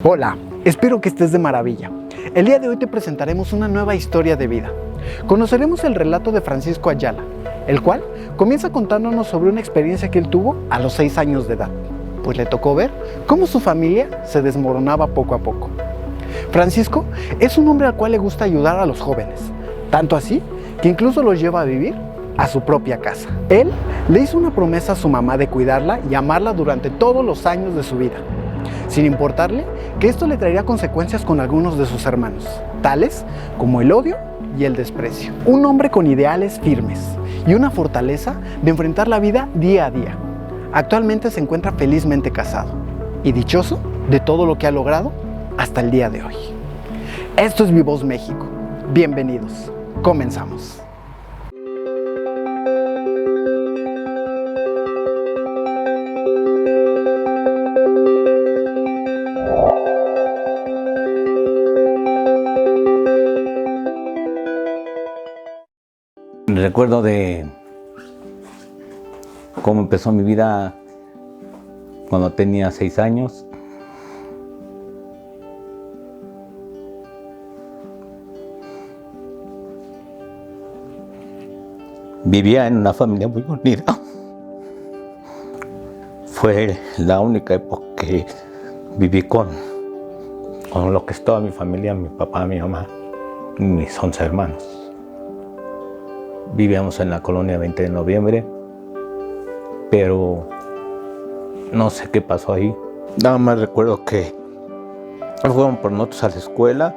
Hola, espero que estés de maravilla. El día de hoy te presentaremos una nueva historia de vida. Conoceremos el relato de Francisco Ayala, el cual comienza contándonos sobre una experiencia que él tuvo a los 6 años de edad, pues le tocó ver cómo su familia se desmoronaba poco a poco. Francisco es un hombre al cual le gusta ayudar a los jóvenes, tanto así que incluso los lleva a vivir a su propia casa. Él le hizo una promesa a su mamá de cuidarla y amarla durante todos los años de su vida, sin importarle que esto le traería consecuencias con algunos de sus hermanos, tales como el odio y el desprecio. Un hombre con ideales firmes y una fortaleza de enfrentar la vida día a día. Actualmente se encuentra felizmente casado y dichoso de todo lo que ha logrado hasta el día de hoy. Esto es Mi Voz México. Bienvenidos. Comenzamos. Recuerdo de cómo empezó mi vida cuando tenía 6 años. Vivía en una familia muy unida. Fue la única época que viví con lo que es toda mi familia, mi papá, mi mamá y mis 11 hermanos. Vivíamos en la colonia 20 de noviembre, pero no sé qué pasó ahí. Nada más recuerdo que fueron por nosotros a la escuela,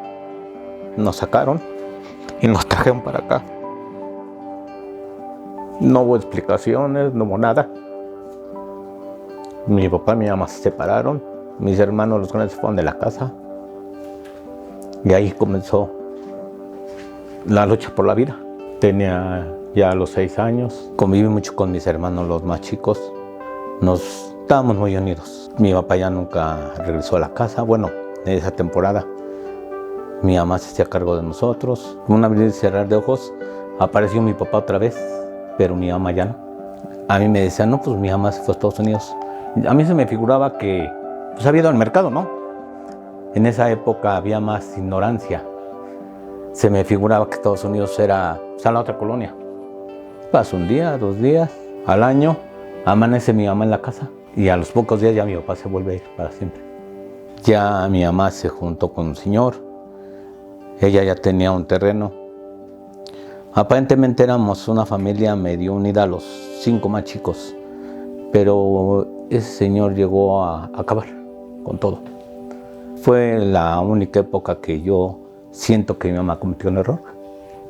nos sacaron y nos trajeron para acá. No hubo explicaciones, no hubo nada. Mi papá y mi mamá se separaron, mis hermanos los grandes se fueron de la casa y ahí comenzó la lucha por la vida. Tenía ya los 6 años, conviví mucho con mis hermanos los más chicos, estábamos muy unidos. Mi papá ya nunca regresó a la casa, bueno, en esa temporada. Mi mamá se hacía cargo de nosotros. Un abrir y cerrar de ojos, apareció mi papá otra vez, pero mi mamá ya no. A mí me decían, no, pues mi mamá se fue a Estados Unidos. A mí se me figuraba que pues había ido al mercado, ¿no? En esa época había más ignorancia. Se me figuraba que Estados Unidos era la otra colonia. Pasa un día, 2 días, al año, amanece mi mamá en la casa y a los pocos días ya mi papá se vuelve a ir para siempre. Ya mi mamá se juntó con un señor, ella ya tenía un terreno. Aparentemente éramos una familia medio unida, los 5 más chicos, pero ese señor llegó a acabar con todo. Fue la única época que yo siento que mi mamá cometió un error.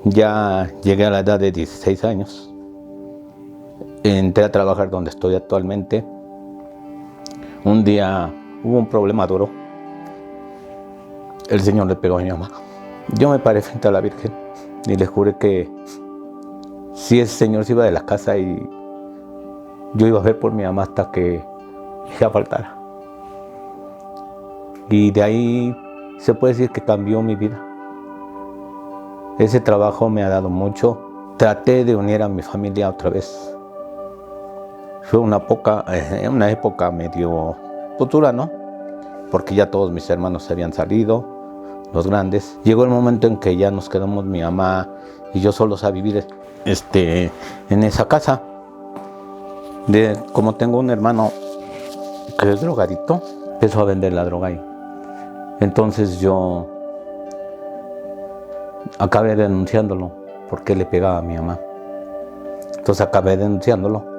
Ya llegué a la edad de 16 años. Entré a trabajar donde estoy actualmente. Un día hubo un problema duro. El señor le pegó a mi mamá. Yo me paré frente a la Virgen y le juré que si ese señor se iba de la casa y yo iba a ver por mi mamá hasta que ella faltara. Y de ahí se puede decir que cambió mi vida. Ese trabajo me ha dado mucho. Traté de unir a mi familia otra vez. Fue una época medio dura, ¿no? Porque ya todos mis hermanos se habían salido, los grandes. Llegó el momento en que ya nos quedamos mi mamá y yo solos a vivir en esa casa. Como tengo un hermano que es drogadito, empezó a vender la droga ahí. Entonces yo acabé denunciándolo porque le pegaba a mi mamá. Entonces acabé denunciándolo.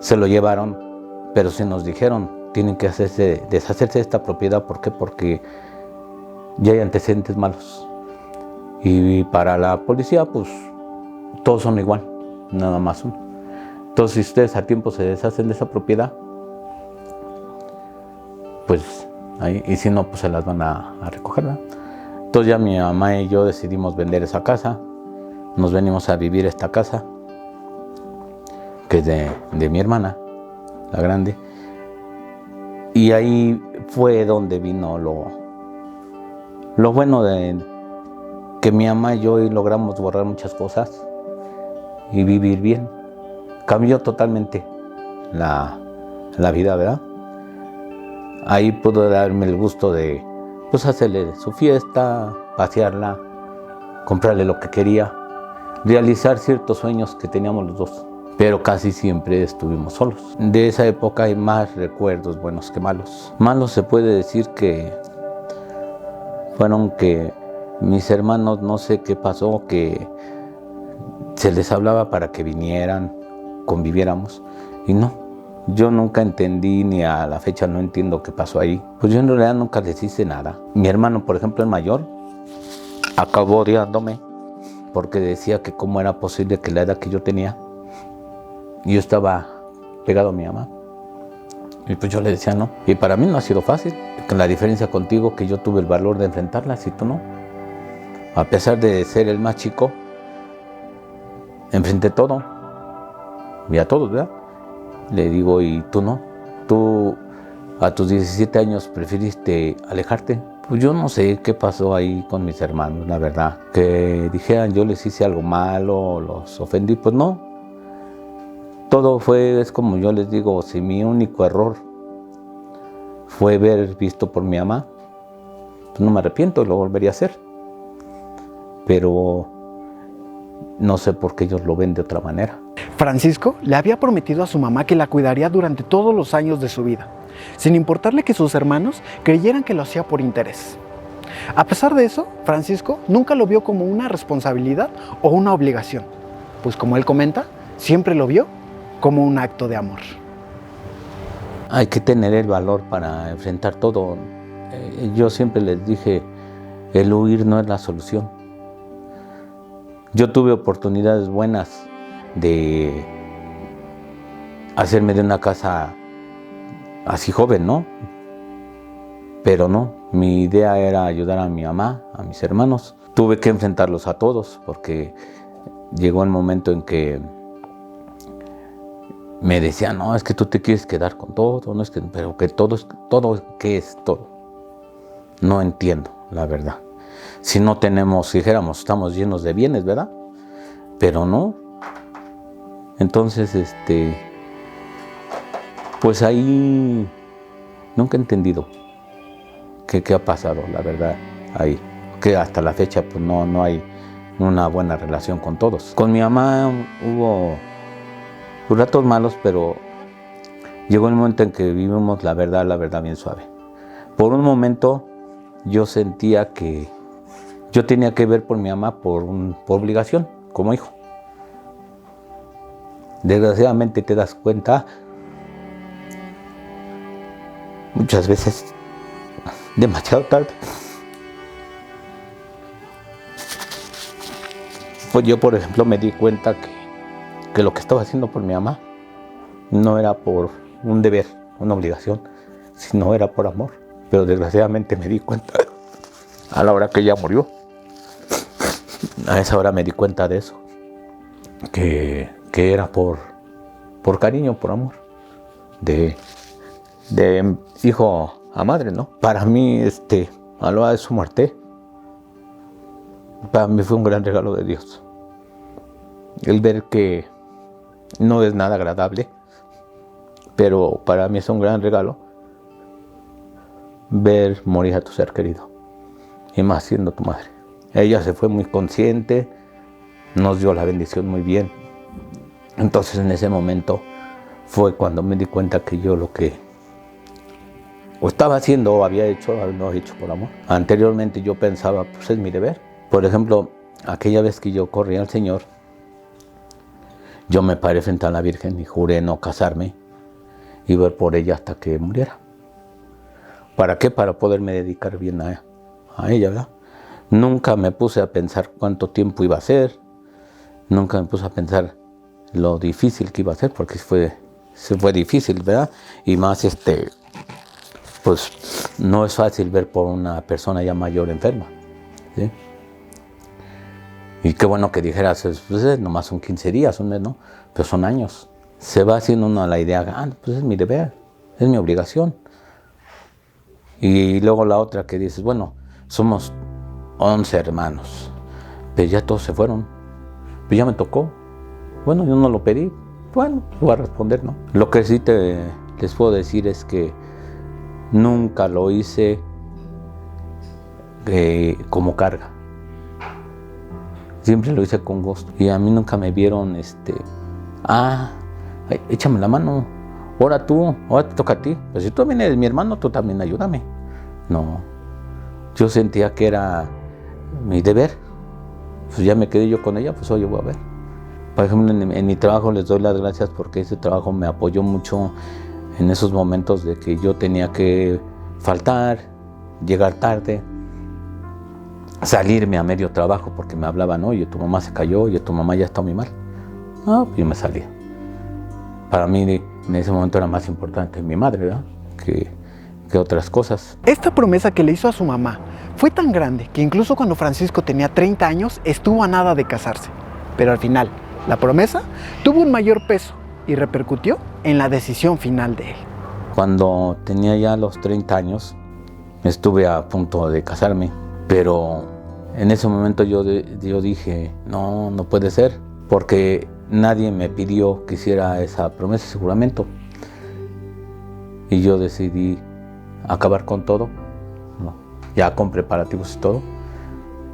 Se lo llevaron, pero sí nos dijeron, tienen que deshacerse de esta propiedad. ¿Por qué? Porque ya hay antecedentes malos. Y para la policía, pues, todos son igual, nada más uno. Entonces, si ustedes a tiempo se deshacen de esa propiedad, pues, ahí, y si no, pues se las van a recoger, ¿verdad? Entonces ya mi mamá y yo decidimos vender esa casa. Nos venimos a vivir a esta casa, que es de mi hermana, la grande. Y ahí fue donde vino lo bueno de que mi mamá y yo logramos borrar muchas cosas y vivir bien. Cambió totalmente la vida, ¿verdad? Ahí pude darme el gusto de pues hacerle su fiesta, pasearla, comprarle lo que quería, realizar ciertos sueños que teníamos los dos. Pero casi siempre estuvimos solos. De esa época hay más recuerdos buenos que malos. Malos se puede decir que fueron que mis hermanos, no sé qué pasó, que se les hablaba para que vinieran, conviviéramos, y no. Yo nunca entendí, ni a la fecha no entiendo qué pasó ahí. Pues yo en realidad nunca les hice nada. Mi hermano, por ejemplo, el mayor, acabó odiándome porque decía que cómo era posible que la edad que yo tenía, yo estaba pegado a mi mamá. Y pues yo le decía no. Y para mí no ha sido fácil. La diferencia contigo que yo tuve el valor de enfrentarla, y tú no. A pesar de ser el más chico, enfrenté todo. Y a todos, ¿verdad? Le digo, y tú no. Tú a tus 17 años preferiste alejarte. Pues yo no sé qué pasó ahí con mis hermanos, la verdad. Que dijeran yo les hice algo malo, los ofendí, pues no. Todo fue, es como yo les digo, si mi único error fue haber visto por mi mamá, pues no me arrepiento, lo volvería a hacer. Pero no sé por qué ellos lo ven de otra manera. Francisco le había prometido a su mamá que la cuidaría durante todos los años de su vida, sin importarle que sus hermanos creyeran que lo hacía por interés. A pesar de eso, Francisco nunca lo vio como una responsabilidad o una obligación, pues como él comenta, siempre lo vio como un acto de amor. Hay que tener el valor para enfrentar todo. Yo siempre les dije, el huir no es la solución. Yo tuve oportunidades buenas de hacerme de una casa así joven, ¿no? Pero no, mi idea era ayudar a mi mamá, a mis hermanos. Tuve que enfrentarlos a todos porque llegó el momento en que me decían, no, es que tú te quieres quedar con todo, no es que, pero que todo, ¿qué es todo? No entiendo, la verdad. Si no tenemos, si dijéramos, estamos llenos de bienes, ¿verdad? Pero no. Entonces, pues ahí nunca he entendido qué ha pasado, la verdad, ahí. Que hasta la fecha pues no hay una buena relación con todos. Con mi mamá hubo ratos malos, pero llegó el momento en que vivimos la verdad bien suave. Por un momento yo sentía que yo tenía que ver por mi mamá por obligación, como hijo. Desgraciadamente te das cuenta muchas veces demasiado tarde. Pues yo, por ejemplo, me di cuenta que lo que estaba haciendo por mi mamá no era por un deber, una obligación, sino era por amor. Pero desgraciadamente me di cuenta a la hora que ella murió. A esa hora me di cuenta de eso, que era por cariño, por amor, de hijo a madre, ¿no? Para mí, a la hora de su muerte, para mí fue un gran regalo de Dios. El ver que no es nada agradable, pero para mí es un gran regalo ver morir a tu ser querido, y más siendo tu madre. Ella se fue muy consciente, nos dio la bendición muy bien. Entonces en ese momento fue cuando me di cuenta que yo lo que o estaba haciendo o había hecho, no he hecho por amor. Anteriormente yo pensaba, pues es mi deber. Por ejemplo, aquella vez que yo corrí al Señor, yo me paré frente a la Virgen y juré no casarme y ver por ella hasta que muriera. ¿Para qué? Para poderme dedicar bien a ella, ¿verdad? Nunca me puse a pensar cuánto tiempo iba a ser, nunca me puse a pensar lo difícil que iba a ser, porque fue difícil, ¿verdad? Y más, pues no es fácil ver por una persona ya mayor enferma, ¿sí? Y qué bueno que dijeras, pues nomás son 15 días, un mes, ¿no? Pero son años. Se va haciendo uno la idea, pues es mi deber, es mi obligación. Y luego la otra que dices, bueno, somos 11 hermanos, pero ya todos se fueron, pues ya me tocó. Bueno, yo no lo pedí, bueno, voy a responder, ¿no? Lo que sí les puedo decir es que Nunca lo hice como carga. Siempre lo hice con gusto. Y a mí nunca me vieron, échame la mano, ahora te toca a ti. Pues si tú vienes mi hermano, tú también ayúdame. No, yo sentía que era mi deber. Pues ya me quedé yo con ella, pues oye, voy a ver. Por ejemplo, en mi trabajo les doy las gracias porque ese trabajo me apoyó mucho en esos momentos de que yo tenía que faltar, llegar tarde, salirme a medio trabajo porque me hablaban, oye, tu mamá se cayó, oye, tu mamá ya está muy mal. Pues yo me salía. Para mí en ese momento era más importante mi madre, ¿verdad? que otras cosas. Esta promesa que le hizo a su mamá fue tan grande que incluso cuando Francisco tenía 30 años estuvo a nada de casarse. Pero al final, la promesa tuvo un mayor peso y repercutió en la decisión final de él. Cuando tenía ya los 30 años, estuve a punto de casarme, pero en ese momento yo dije, no puede ser, porque nadie me pidió que hiciera esa promesa, ese juramento. Y yo decidí acabar con todo, ya con preparativos y todo,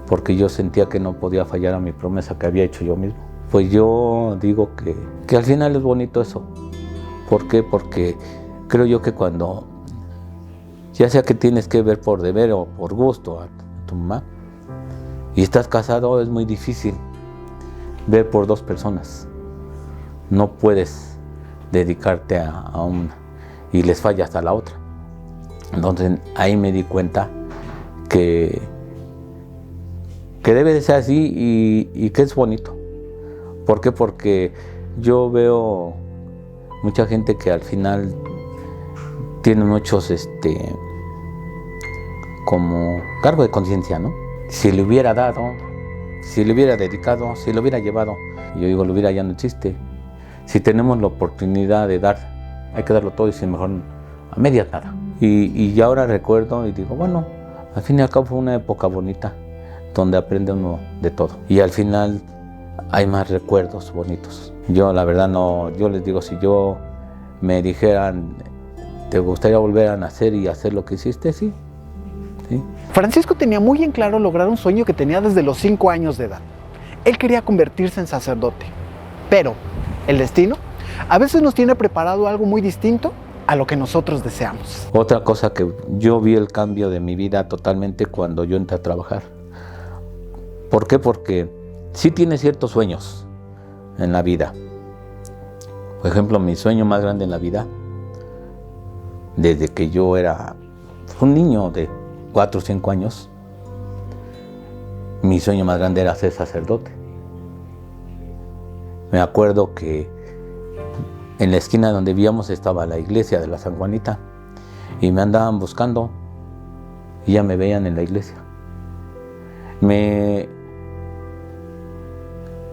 porque yo sentía que no podía fallar a mi promesa que había hecho yo mismo. Pues yo digo que al final es bonito eso. ¿Por qué? Porque creo yo que cuando, ya sea que tienes que ver por deber o por gusto a tu mamá, y estás casado, es muy difícil ver por dos personas. No puedes dedicarte a una y les fallas a la otra. Entonces ahí me di cuenta que debe de ser así y que es bonito. ¿Por qué? Porque yo veo mucha gente que al final tiene muchos como cargo de conciencia, ¿no? Si le hubiera dado, si le hubiera dedicado, si le hubiera llevado, yo digo, lo hubiera ya no existe. Si tenemos la oportunidad de dar, hay que darlo todo y si mejor a medias nada. Y ahora recuerdo y digo, bueno, al fin y al cabo fue una época bonita donde aprende uno de todo. Y al final hay más recuerdos bonitos. Yo la verdad no, yo les digo, si yo me dijeran, ¿te gustaría volver a nacer y hacer lo que hiciste? Sí. Francisco tenía muy en claro lograr un sueño que tenía desde los 5 años de edad. Él quería convertirse en sacerdote. Pero el destino a veces nos tiene preparado algo muy distinto a lo que nosotros deseamos. Otra cosa que yo vi el cambio de mi vida totalmente cuando yo entré a trabajar. ¿Por qué? Porque sí tiene ciertos sueños en la vida. Por ejemplo, mi sueño más grande en la vida, desde que yo era un niño de 4 o 5 años, mi sueño más grande era ser sacerdote. Me acuerdo que en la esquina donde vivíamos estaba la iglesia de la San Juanita y me andaban buscando y ya me veían en la iglesia. Me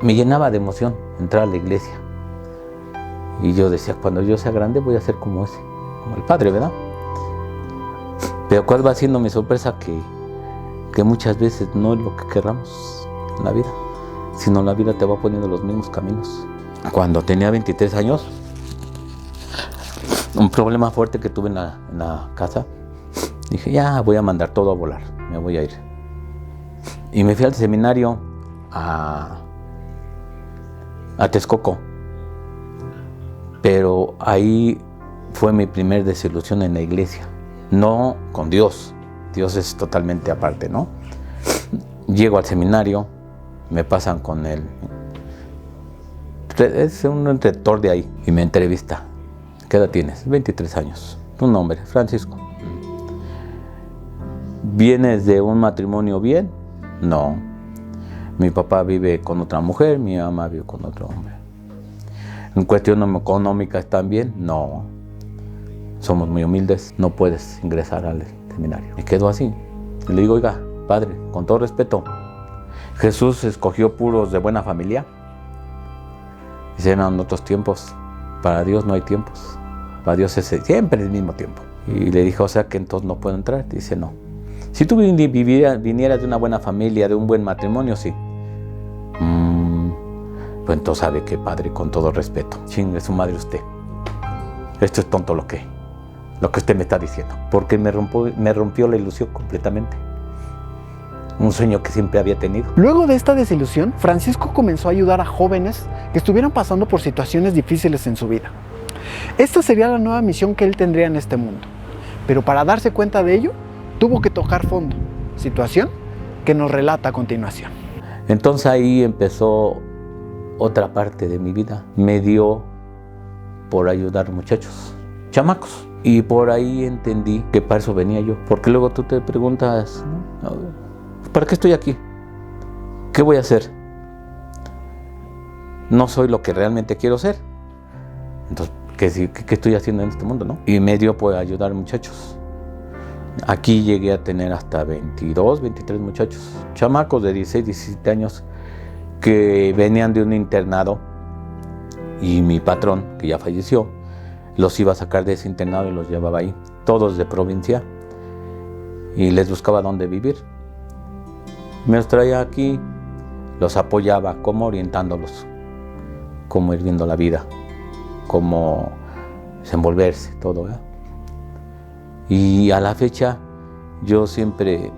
llenaba de emoción entrar a la iglesia y yo decía, cuando yo sea grande voy a ser como ese, como el padre, ¿verdad? Pero cuál va siendo mi sorpresa, que muchas veces no es lo que querramos en la vida, sino la vida te va poniendo los mismos caminos. Cuando tenía 23 años, un problema fuerte que tuve en la casa, dije, ya voy a mandar todo a volar, me voy a ir. Y me fui al seminario a Texcoco, pero ahí fue mi primer desilusión en la iglesia, no con Dios. Dios es totalmente aparte, ¿no? Llego al seminario, me pasan con él, es un rector de ahí, y me entrevista. ¿Qué edad tienes? 23 años. Tu nombre, Francisco. ¿Vienes de un matrimonio bien? No. Mi papá vive con otra mujer, mi mamá vive con otro hombre. ¿En cuestión económica están bien? No. Somos muy humildes, no puedes ingresar al seminario. Me quedo así. Y le digo, oiga, padre, con todo respeto, ¿Jesús escogió puros de buena familia? Dice, no, en otros tiempos. Para Dios no hay tiempos. Para Dios es siempre el mismo tiempo. Y le dije, o sea que entonces no puedo entrar. Dice, no. Si tú vinieras de una buena familia, de un buen matrimonio, sí. Pues entonces sabe que, padre, con todo respeto, chingue su madre usted. Esto es tonto lo que lo que usted me está diciendo, porque me rompió la ilusión completamente. Un sueño que siempre había tenido. Luego de esta desilusión, Francisco comenzó a ayudar a jóvenes que estuvieran pasando por situaciones difíciles en su vida. Esta sería la nueva misión que él tendría en este mundo. Pero para darse cuenta de ello, tuvo que tocar fondo, situación que nos relata a continuación. Entonces ahí empezó otra parte de mi vida. Me dio por ayudar muchachos, chamacos. Y por ahí entendí que para eso venía yo. Porque luego tú te preguntas, ¿no? ¿Para qué estoy aquí? ¿Qué voy a hacer? No soy lo que realmente quiero ser. Entonces, ¿qué estoy haciendo en este mundo, no? Y me dio por ayudar muchachos. Aquí llegué a tener hasta 22, 23 muchachos, chamacos de 16, 17 años que venían de un internado y mi patrón, que ya falleció, los iba a sacar de ese internado y los llevaba ahí, todos de provincia, y les buscaba dónde vivir. Me los traía aquí, los apoyaba, como orientándolos, cómo ir viendo la vida, cómo desenvolverse, todo, ¿verdad? Y a la fecha yo siempre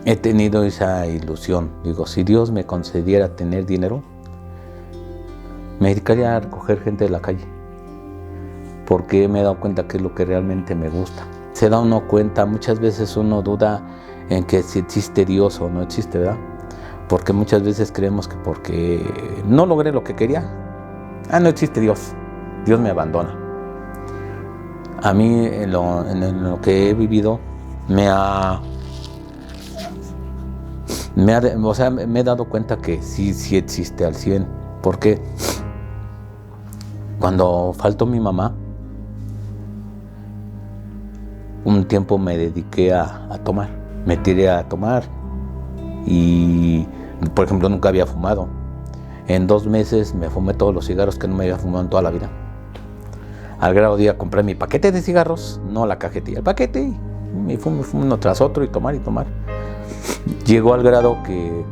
he tenido esa ilusión. Digo, si Dios me concediera tener dinero, me dedicaría a recoger gente de la calle, porque me he dado cuenta que es lo que realmente me gusta. Se da uno cuenta, muchas veces uno duda en que si existe Dios o no existe, ¿verdad? Porque muchas veces creemos que porque no logré lo que quería, no existe Dios, Dios me abandona. A mí en lo que he vivido me he dado cuenta que sí existe al 100. Porque cuando faltó mi mamá, un tiempo me dediqué a tomar. Me tiré a tomar y, por ejemplo, nunca había fumado. En 2 meses me fumé todos los cigarros que no me había fumado en toda la vida. Al grado de ir a comprar mi paquete de cigarros, no la cajetilla, el paquete, y me fumo uno tras otro y tomar y tomar. Llegó al grado que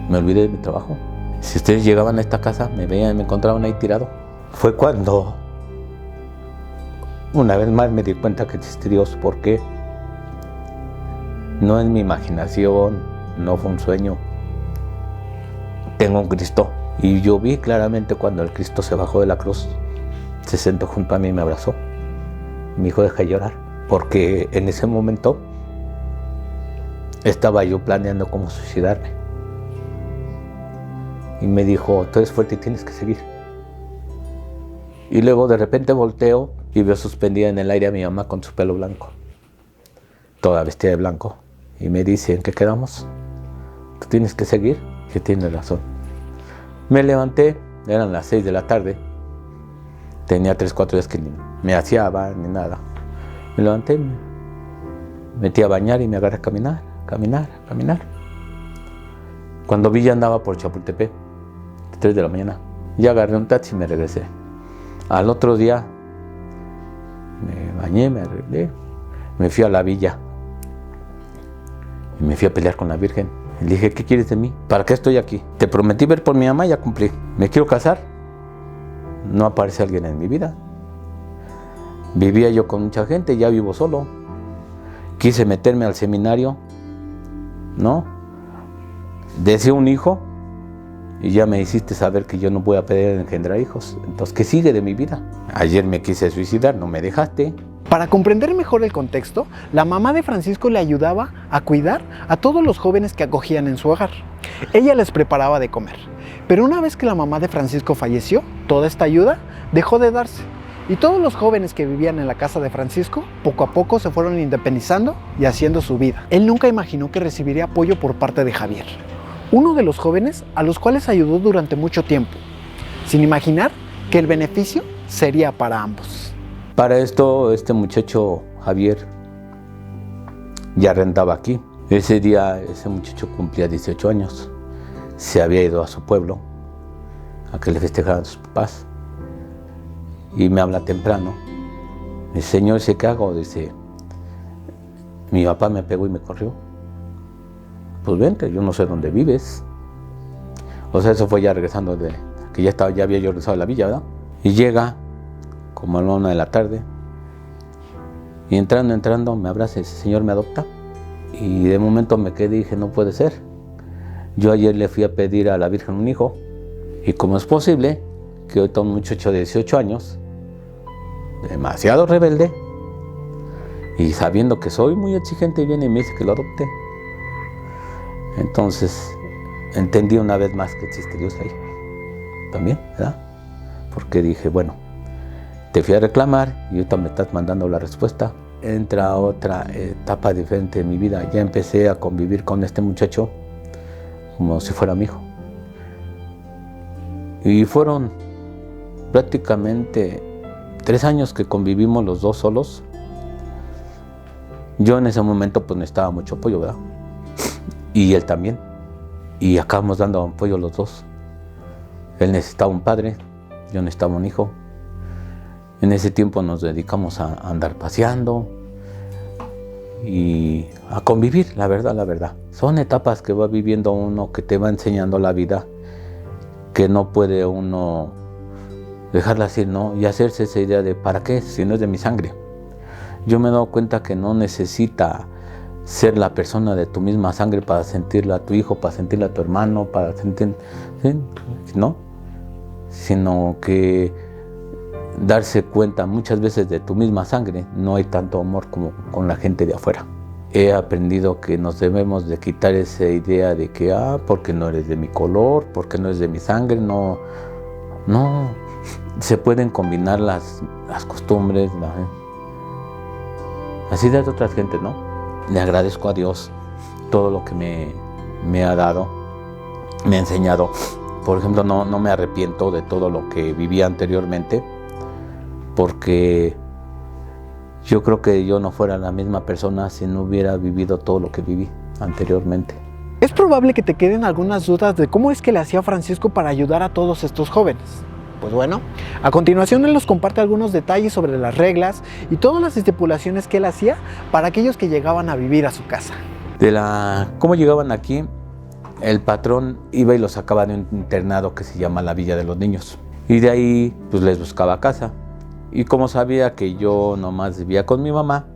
me olvidé de mi trabajo. Si ustedes llegaban a esta casa, me veían, me encontraban ahí tirado. Fue cuando una vez más me di cuenta que existe Dios. ¿Por qué? No es mi imaginación, no fue un sueño. Tengo un Cristo. Y yo vi claramente cuando el Cristo se bajó de la cruz, se sentó junto a mí y me abrazó. Me dijo, deja de llorar. Porque en ese momento estaba yo planeando cómo suicidarme. Y me dijo, tú eres fuerte y tienes que seguir. Y luego de repente volteo y veo suspendida en el aire a mi mamá con su pelo blanco, toda vestida de blanco. Y me dice, ¿en qué quedamos? ¿Tú tienes que seguir? Que tienes razón. Me levanté, eran las 6 de la tarde. Tenía 3, 4 días que ni me aseaba ni nada. Me levanté, me metí a bañar y me agarré a caminar. Cuando vi ya andaba por Chapultepec, 3 de la mañana. Ya agarré un taxi y me regresé. Al otro día me bañé, me arreglé, me fui a la villa. Y me fui a pelear con la Virgen. Le dije, ¿qué quieres de mí? ¿Para qué estoy aquí? Te prometí ver por mi mamá y ya cumplí. ¿Me quiero casar? No aparece alguien en mi vida. Vivía yo con mucha gente, ya vivo solo. Quise meterme al seminario, ¿no? Deseé un hijo y ya me hiciste saber que yo no voy a poder engendrar hijos. Entonces, ¿qué sigue de mi vida? Ayer me quise suicidar, no me dejaste. Para comprender mejor el contexto, la mamá de Francisco le ayudaba a cuidar a todos los jóvenes que acogían en su hogar. Ella les preparaba de comer. Pero una vez que la mamá de Francisco falleció, toda esta ayuda dejó de darse. Y todos los jóvenes que vivían en la casa de Francisco, poco a poco se fueron independizando y haciendo su vida. Él nunca imaginó que recibiría apoyo por parte de Javier, uno de los jóvenes a los cuales ayudó durante mucho tiempo, sin imaginar que el beneficio sería para ambos. Para esto, este muchacho Javier ya rentaba aquí. Ese día, ese muchacho cumplía 18 años. Se había ido a su pueblo a que le festejaran sus papás. Y me habla temprano. Me dice, señor, dice, ¿qué hago? Dice, mi papá me pegó y me corrió. Pues vente, yo no sé dónde vives. O sea, eso fue ya regresando que ya había yo regresado a la villa, ¿verdad? Y llega como a la 1 de la tarde, Y entrando, me abraza y ese señor me adopta. Y de momento me quedé y dije, no puede ser. Yo ayer le fui a pedir a la Virgen un hijo. Y cómo es posible que ahorita un muchacho de 18 años, demasiado rebelde, y sabiendo que soy muy exigente, viene y me dice que lo adopte. Entonces entendí una vez más que existe Dios ahí también, ¿verdad? Porque dije, bueno, te fui a reclamar y ahorita me estás mandando la respuesta. Entra otra etapa diferente de mi vida. Ya empecé a convivir con este muchacho como si fuera mi hijo. Y fueron prácticamente 3 años que convivimos los dos solos. Yo en ese momento pues necesitaba mucho apoyo, ¿verdad? Y él también. Y acabamos dando apoyo los dos. Él necesitaba un padre, yo necesitaba un hijo. En ese tiempo nos dedicamos a andar paseando y a convivir, la verdad. Son etapas que va viviendo uno, que te va enseñando la vida, que no puede uno dejarla así, ¿no? Y hacerse esa idea de ¿para qué? Si no es de mi sangre. Yo me he dado cuenta que no necesita ser la persona de tu misma sangre para sentirla a tu hijo, para sentirla a tu hermano, para sentir, ¿sí? ¿No? Sino que darse cuenta muchas veces de tu misma sangre, no hay tanto amor como con la gente de afuera. He aprendido que nos debemos de quitar esa idea de que, porque no eres de mi color, porque no eres de mi sangre, no. Se pueden combinar las costumbres, así de otras gentes, ¿no? Le agradezco a Dios todo lo que me ha dado, me ha enseñado. Por ejemplo, no me arrepiento de todo lo que viví anteriormente, porque yo creo que yo no fuera la misma persona si no hubiera vivido todo lo que viví anteriormente. Es probable que te queden algunas dudas de cómo es que le hacía Francisco para ayudar a todos estos jóvenes. Pues bueno, a continuación él nos comparte algunos detalles sobre las reglas y todas las estipulaciones que él hacía para aquellos que llegaban a vivir a su casa. ¿Cómo llegaban aquí? El patrón iba y los sacaba de un internado que se llama la Villa de los Niños. Y de ahí pues les buscaba casa. Y como sabía que yo nomás vivía con mi mamá,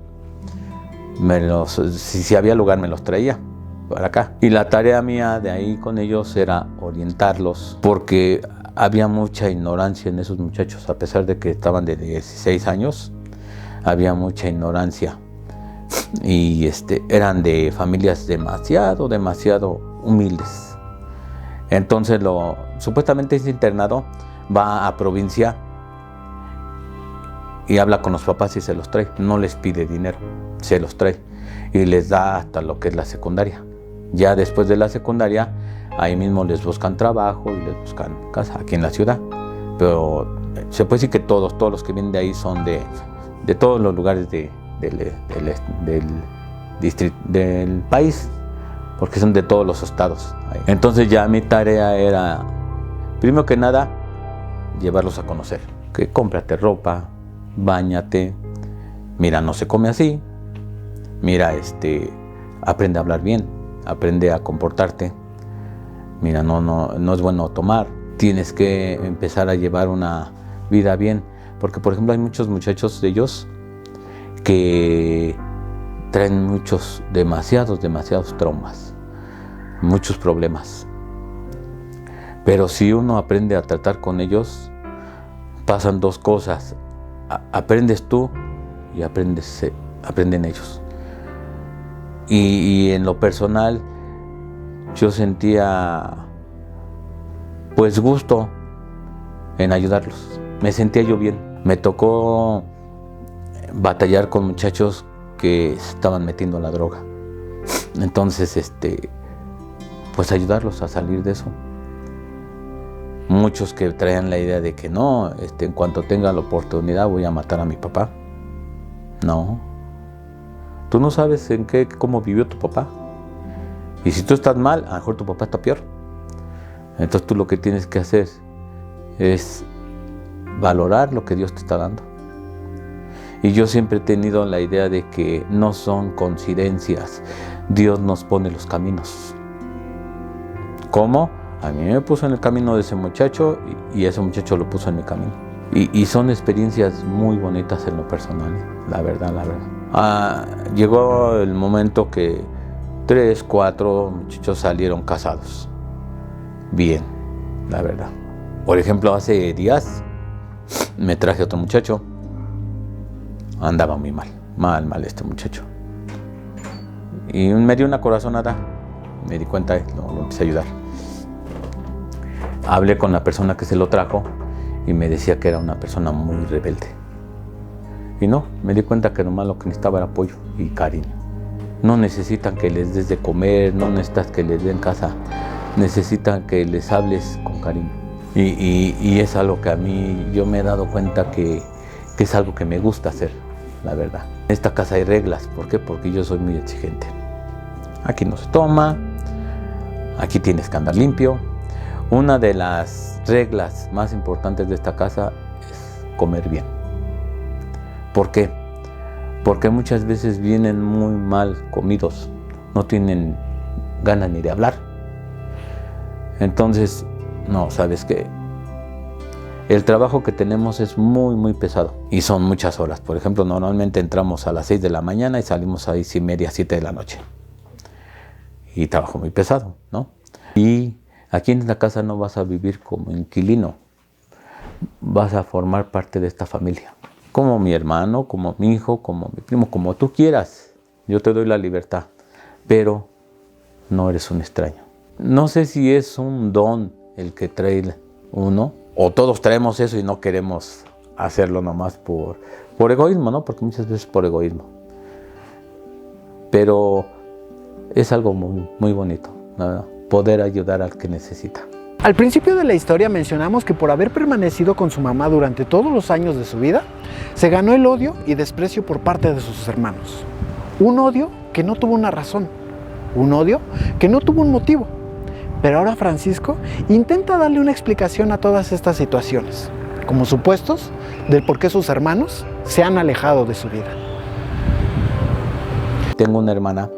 si había lugar me los traía para acá. Y la tarea mía de ahí con ellos era orientarlos, porque había mucha ignorancia en esos muchachos, a pesar de que estaban de 16 años, había mucha ignorancia. Y eran de familias demasiado humildes. Entonces supuestamente ese internado va a provincia y habla con los papás y se los trae. No les pide dinero, se los trae y les da hasta lo que es la secundaria. Ya después de la secundaria, ahí mismo les buscan trabajo y les buscan casa aquí en la ciudad. Pero se puede decir que todos los que vienen de ahí son de todos los lugares del país, porque son de todos los estados. Entonces ya mi tarea era, primero que nada, llevarlos a conocer. Que cómprate ropa, báñate, mira, no se come así, mira, aprende a hablar bien, aprende a comportarte, mira, no es bueno tomar, tienes que empezar a llevar una vida bien, porque por ejemplo hay muchos muchachos de ellos que traen demasiados traumas, muchos problemas. Pero si uno aprende a tratar con ellos, pasan dos cosas. Aprendes tú y aprenden ellos. Y en lo personal, yo sentía pues gusto en ayudarlos. Me sentía yo bien. Me tocó batallar con muchachos que estaban metiendo la droga. Entonces, pues ayudarlos a salir de eso. Muchos que traían la idea de que no, en cuanto tenga la oportunidad voy a matar a mi papá. No. Tú no sabes cómo vivió tu papá. Y si tú estás mal, a lo mejor tu papá está peor. Entonces tú lo que tienes que hacer es valorar lo que Dios te está dando. Y yo siempre he tenido la idea de que no son coincidencias. Dios nos pone los caminos. ¿Cómo? A mí me puso en el camino de ese muchacho y ese muchacho lo puso en mi camino. Y son experiencias muy bonitas en lo personal, la verdad. Llegó el momento que 3, 4 muchachos salieron casados. Bien, la verdad. Por ejemplo, hace días me traje otro muchacho. Andaba muy mal este muchacho. Y me dio una corazonada. Me di cuenta, lo empecé a ayudar. Hablé con la persona que se lo trajo y me decía que era una persona muy rebelde. Y no, me di cuenta que nomás lo que necesitaba era apoyo y cariño. No necesitan que les des de comer, no necesitas que les den casa, necesitan que les hables con cariño. Y es algo que a mí, yo me he dado cuenta que es algo que me gusta hacer, la verdad. En esta casa hay reglas, ¿por qué? Porque yo soy muy exigente. Aquí no se toma, aquí tienes que andar limpio. Una de las reglas más importantes de esta casa es comer bien. ¿Por qué? Porque muchas veces vienen muy mal comidos, no tienen ganas ni de hablar. Entonces, no, ¿sabes qué? El trabajo que tenemos es muy pesado y son muchas horas. Por ejemplo, normalmente entramos a las 6 de la mañana y salimos a 6:30, 7 de la noche. Y trabajo muy pesado, ¿no? Y aquí en esta casa no vas a vivir como inquilino, vas a formar parte de esta familia. Como mi hermano, como mi hijo, como mi primo, como tú quieras. Yo te doy la libertad, pero no eres un extraño. No sé si es un don el que trae uno, o todos traemos eso y no queremos hacerlo nomás por egoísmo, ¿no? Porque muchas veces por egoísmo. Pero es algo muy bonito, ¿no? Poder ayudar al que necesita. Al principio de la historia mencionamos que por haber permanecido con su mamá durante todos los años de su vida, se ganó el odio y desprecio por parte de sus hermanos. Un odio que no tuvo una razón, un odio que no tuvo un motivo. Pero ahora Francisco intenta darle una explicación a todas estas situaciones, como supuestos del por qué sus hermanos se han alejado de su vida. Tengo una hermana,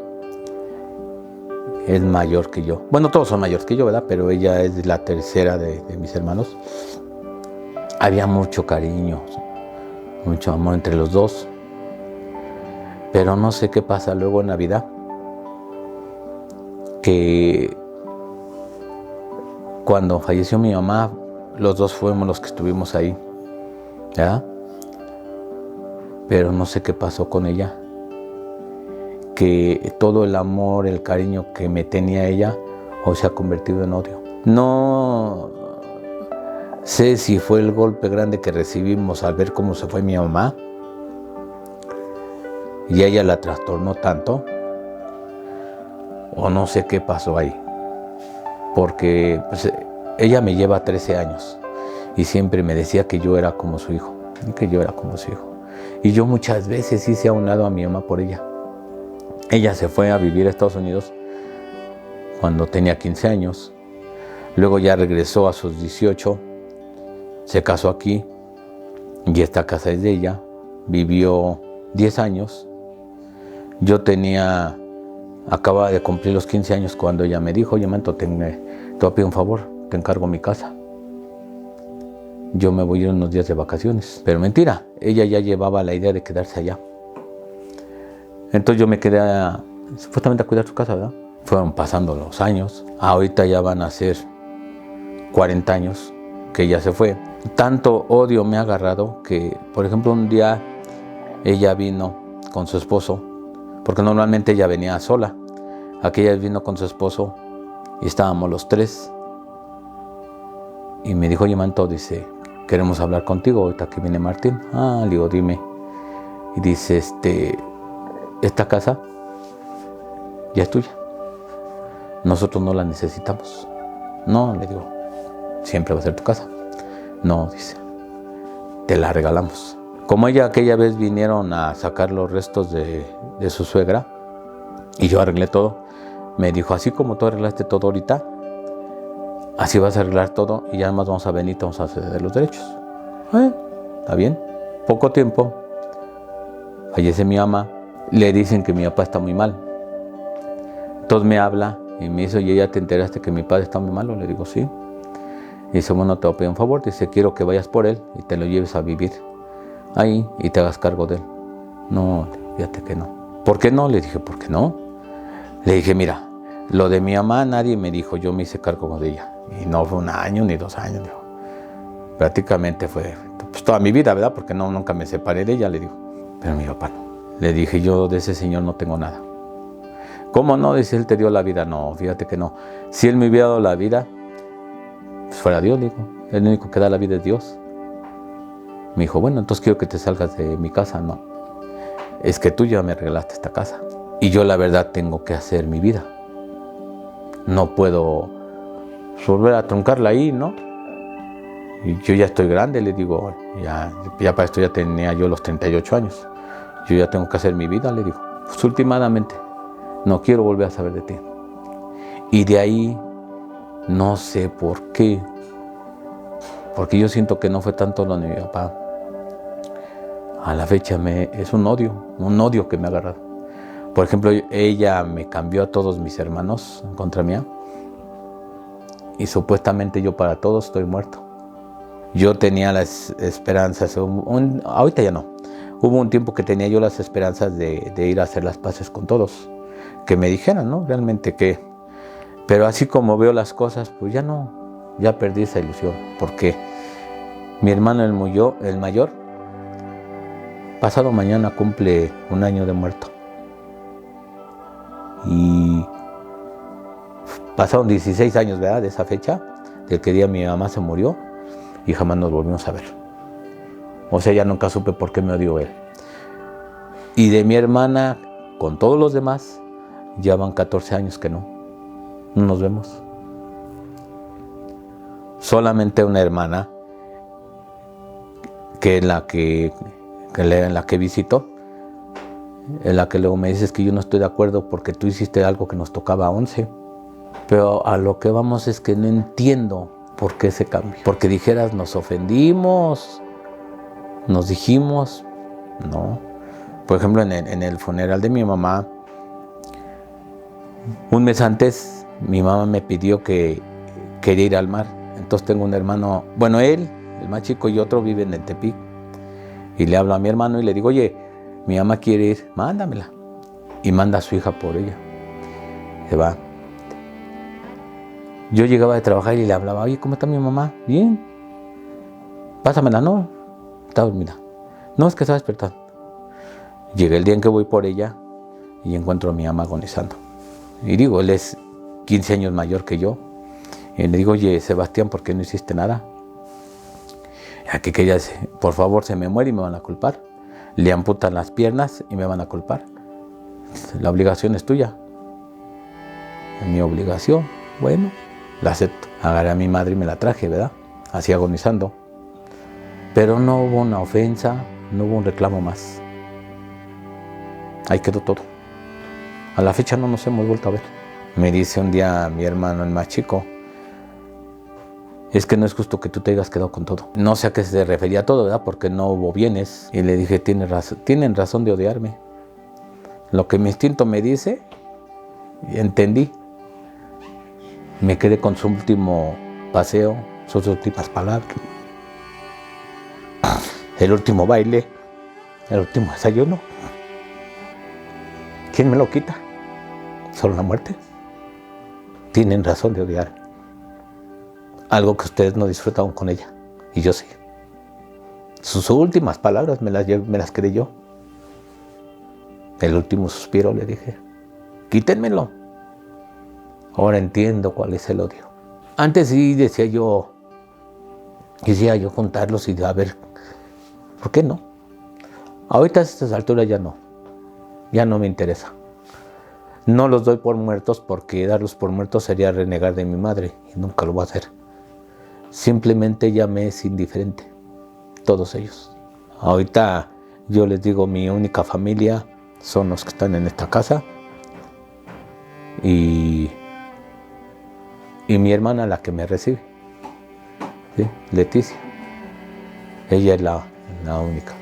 es mayor que yo. Bueno, todos son mayores que yo, ¿verdad? Pero ella es la tercera de mis hermanos. Había mucho cariño, mucho amor entre los dos. Pero no sé qué pasa luego en Navidad, que cuando falleció mi mamá, los dos fuimos los que estuvimos ahí, ¿ya? Pero no sé qué pasó con ella, que todo el amor, el cariño que me tenía ella, hoy se ha convertido en odio. No sé si fue el golpe grande que recibimos al ver cómo se fue mi mamá, y ella la trastornó tanto, o no sé qué pasó ahí. Porque pues, ella me lleva 13 años y siempre me decía que yo era como su hijo, Y yo muchas veces hice a un lado a mi mamá por ella. Ella se fue a vivir a Estados Unidos cuando tenía 15 años. Luego ya regresó a sus 18, se casó aquí y esta casa es de ella. Vivió 10 años. Yo acababa de cumplir los 15 años cuando ella me dijo: oye, Manto, te voy a pedir un favor, te encargo mi casa. Yo me voy a ir unos días de vacaciones. Pero mentira, ella ya llevaba la idea de quedarse allá. Entonces yo me quedé supuestamente a cuidar su casa, ¿verdad? Fueron pasando los años. Ahorita ya van a ser 40 años que ella se fue. Tanto odio me ha agarrado que, por ejemplo, un día ella vino con su esposo, porque normalmente ella venía sola. Aquella vez vino con su esposo y estábamos los tres. Y me dijo: oye, Manto, dice, queremos hablar contigo, ahorita que viene Martín. Le digo, dime. Y dice, esta casa ya es tuya. Nosotros no la necesitamos. No, le digo, siempre va a ser tu casa. No, dice, te la regalamos. Como ella aquella vez vinieron a sacar los restos de su suegra y yo arreglé todo, me dijo: así como tú arreglaste todo ahorita, así vas a arreglar todo y ya además vamos a venir y te vamos a ceder los derechos. Está bien. Poco tiempo, fallece mi mamá, le dicen que mi papá está muy mal. Entonces me habla y me dice: oye, ¿ya te enteraste que mi padre está muy malo? Le digo, sí. Y dice: bueno, te voy a pedir un favor. Dice: quiero que vayas por él y te lo lleves a vivir ahí y te hagas cargo de él. No, fíjate que no. ¿Por qué no? Le dije, ¿por qué no? Le dije, mira, lo de mi mamá nadie me dijo, yo me hice cargo de ella. Y no fue 1 año ni 2 años, dijo. Prácticamente fue pues, toda mi vida, ¿verdad? Porque no, nunca me separé de ella, le digo. Pero mi papá no. Le dije, yo de ese señor no tengo nada. ¿Cómo no? Dice, él te dio la vida. No, fíjate que no. Si él me hubiera dado la vida, pues fuera Dios, le digo. El único que da la vida es Dios. Me dijo, bueno, entonces quiero que te salgas de mi casa. No, es que tú ya me regalaste esta casa. Y yo la verdad tengo que hacer mi vida. No puedo volver a truncarla ahí, ¿no? Y yo ya estoy grande, le digo, ya para esto ya tenía yo los 38 años. Yo ya tengo que hacer mi vida, le digo. Pues últimamente, no quiero volver a saber de ti. Y de ahí, no sé por qué, porque yo siento que no fue tanto lo de mi papá. A la fecha es un odio que me ha agarrado. Por ejemplo, ella me cambió a todos mis hermanos en contra mía. Y supuestamente yo para todos estoy muerto. Yo tenía las esperanzas, ahorita ya no. Hubo un tiempo que tenía yo las esperanzas de ir a hacer las paces con todos. Que me dijeran, ¿no? Realmente qué. Pero así como veo las cosas, pues ya no. Ya perdí esa ilusión. Porque mi hermano el mayor, pasado mañana cumple 1 año de muerto. Y pasaron 16 años, ¿verdad? De esa fecha, del que día mi mamá se murió y jamás nos volvimos a ver. O sea, ya nunca supe por qué me odió él. Y de mi hermana, con todos los demás, ya van 14 años que no nos vemos. Solamente una hermana, que es la que visito, en la que luego me dices que yo no estoy de acuerdo porque tú hiciste algo que nos tocaba a 11. Pero a lo que vamos es que no entiendo por qué ese cambio. Porque dijeras, nos ofendimos, nos dijimos, no. Por ejemplo, en el funeral de mi mamá, un mes antes, mi mamá me pidió que quería ir al mar. Entonces tengo un hermano, bueno, él, el más chico, y otro viven en Tepic. Y le hablo a mi hermano y le digo, oye, mi mamá quiere ir, mándamela. Y manda a su hija por ella. Se va. Yo llegaba de trabajar y le hablaba, oye, ¿cómo está mi mamá? Bien. Pásamela, no. Está dormida. No, es que está despertando. Llegué el día en que voy por ella y encuentro a mi mamá agonizando. Y digo, él es 15 años mayor que yo. Y le digo, oye, Sebastián, ¿por qué no hiciste nada? Ya que ella dice, por favor, se me muere y me van a culpar. Le amputan las piernas y me van a culpar. La obligación es tuya. Es mi obligación. Bueno, la acepto. Agarré a mi madre y me la traje, ¿verdad? Así agonizando. Pero no hubo una ofensa, no hubo un reclamo más. Ahí quedó todo. A la fecha no nos hemos vuelto a ver. Me dice un día mi hermano, el más chico, es que no es justo que tú te hayas quedado con todo. No sé a qué se refería todo, ¿verdad? Porque no hubo bienes. Y le dije, tienen razón de odiarme. Lo que mi instinto me dice, entendí. Me quedé con su último paseo, sus últimas palabras. El último baile, el último desayuno. ¿Quién me lo quita? ¿Solo la muerte? Tienen razón de odiar. Algo que ustedes no disfrutaron con ella. Y yo sí. Sus últimas palabras me las quedé yo. El último suspiro le dije, quítenmelo. Ahora entiendo cuál es el odio. Antes sí decía yo juntarlos y a ver, ¿por qué no? Ahorita a estas alturas ya no me interesa. No los doy por muertos porque darlos por muertos sería renegar de mi madre y nunca lo voy a hacer. Simplemente ya me es indiferente, todos ellos. Ahorita yo les digo, mi única familia son los que están en esta casa y mi hermana, la que me recibe, ¿sí? Leticia. Ella es la única.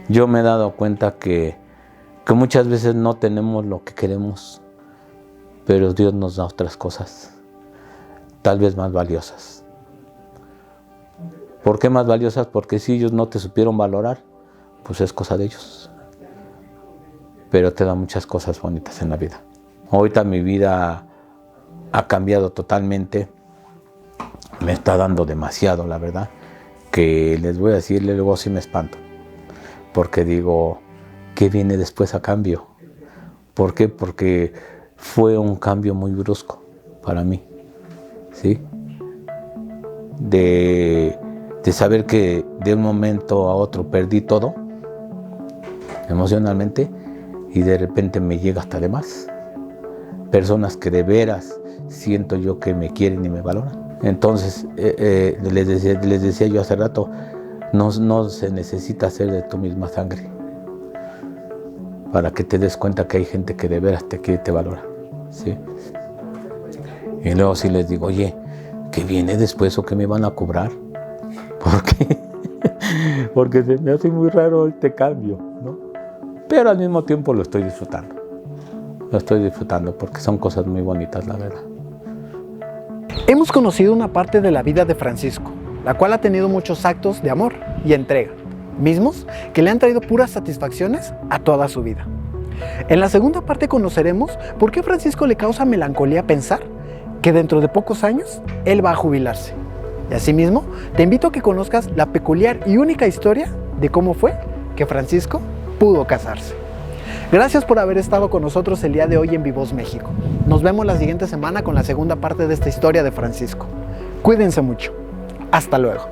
Yo me he dado cuenta que muchas veces no tenemos lo que queremos, pero Dios nos da otras cosas, tal vez más valiosas. ¿Por qué más valiosas? Porque si ellos no te supieron valorar, pues es cosa de ellos. pero te da muchas cosas bonitas en la vida. Ahorita mi vida ha cambiado totalmente, me está dando demasiado, la verdad, que les voy a decir, luego sí me espanto, porque digo, ¿qué viene después a cambio? ¿Por qué? Porque fue un cambio muy brusco para mí, ¿sí? De saber que de un momento a otro perdí todo, emocionalmente, y de repente me llega hasta de más. Personas que de veras siento yo que me quieren y me valoran. Entonces, les decía yo hace rato, no se necesita ser de tu misma sangre para que te des cuenta que hay gente que de veras te quiere y te valora, ¿sí? Y luego sí les digo, oye, ¿qué viene después o qué me van a cobrar? ¿Por qué? Porque se me hace muy raro este cambio, ¿no? Pero al mismo tiempo lo estoy disfrutando. Lo estoy disfrutando porque son cosas muy bonitas, la verdad. Hemos conocido una parte de la vida de Francisco, la cual ha tenido muchos actos de amor y entrega, mismos que le han traído puras satisfacciones a toda su vida. En la segunda parte conoceremos por qué a Francisco le causa melancolía pensar que dentro de pocos años él va a jubilarse. Y asimismo, te invito a que conozcas la peculiar y única historia de cómo fue que Francisco pudo casarse. Gracias por haber estado con nosotros el día de hoy en Vivoz México. Nos vemos la siguiente semana con la segunda parte de esta historia de Francisco. Cuídense mucho. Hasta luego.